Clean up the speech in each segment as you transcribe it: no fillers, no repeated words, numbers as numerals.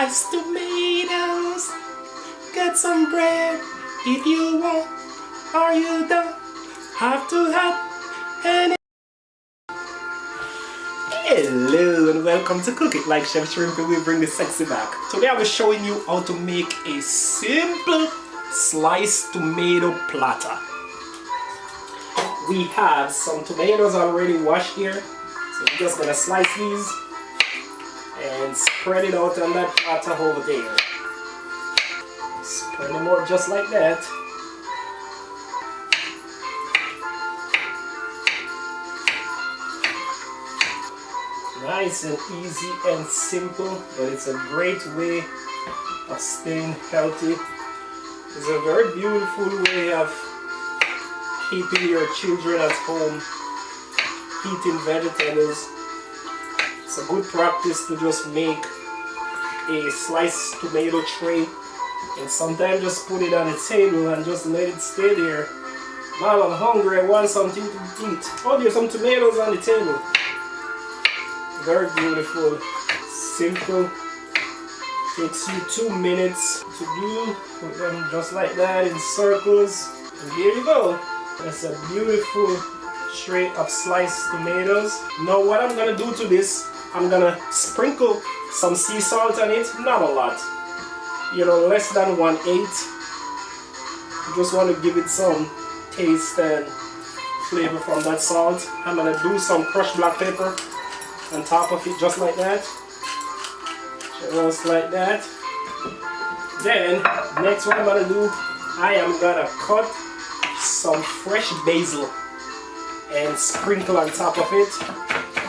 Sliced tomatoes, get some bread if you want, or you don't have to have any. Hello and welcome to Cook It Like Chef Shrimpy. We bring the sexy back. Today I was showing you how to make a simple sliced tomato platter. We have some tomatoes already washed here, so we're just gonna slice these and spread it out on that platter over there. Spread them out just like that. Nice and easy and simple, but it's a great way of staying healthy. It's a very beautiful way of keeping your children at home eating vegetables. It's a good practice to just make a sliced tomato tray and sometimes just put it on the table and just let it stay there. Now I'm hungry, I want something to eat. Oh, there's some tomatoes on the table. Very beautiful, simple. Takes you 2 minutes to do. Put them just like that in circles. And here you go. That's a beautiful tray of sliced tomatoes. Now what I'm gonna do to this, I'm gonna sprinkle some sea salt on it. Not a lot, you know, less than 1/8. Just want to give it some taste and flavor from that salt. I'm gonna do some crushed black pepper on top of it, just like that. Just like that. Then next what I'm gonna do, I am gonna cut some fresh basil and sprinkle on top of it,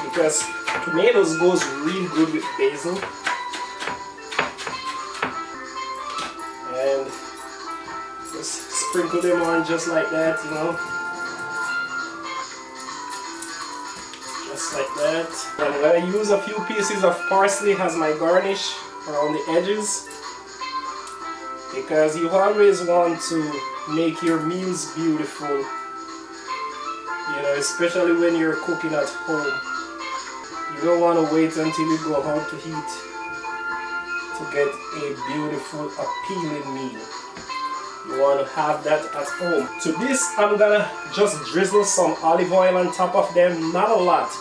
because tomatoes goes real good with basil. And just sprinkle them on just like that, you know. Just like that. And I'm going to use a few pieces of parsley as my garnish around the edges, because you always want to make your meals beautiful, you know, especially when you're cooking at home. You don't want to wait until you go out to eat to get a beautiful, appealing meal. You want to have that at home. To this, I'm gonna just drizzle some olive oil on top of them. Not a lot,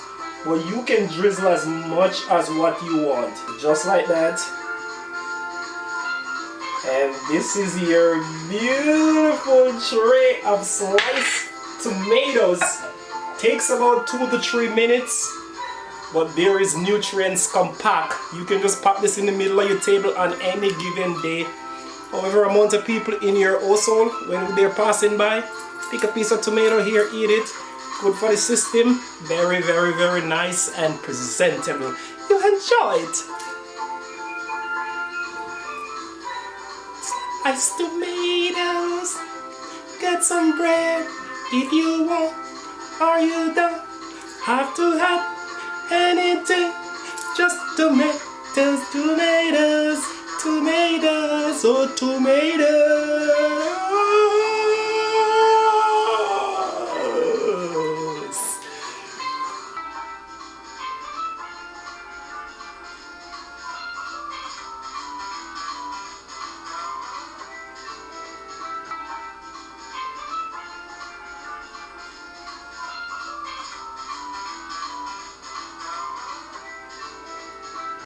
but you can drizzle as much as what you want. Just like that. And this is your beautiful tray of sliced tomatoes. Takes about 2 to 3 minutes. But there is nutrients compact. You can just pop this in the middle of your table on any given day. However amount of people in your household, when they're passing by, pick a piece of tomato here, eat it. Good for the system. Very, very, very nice and presentable. You enjoy it. Sliced tomatoes, get some bread if you want, or you don't have to have anything, just tomatoes, tomatoes, tomatoes, oh tomatoes.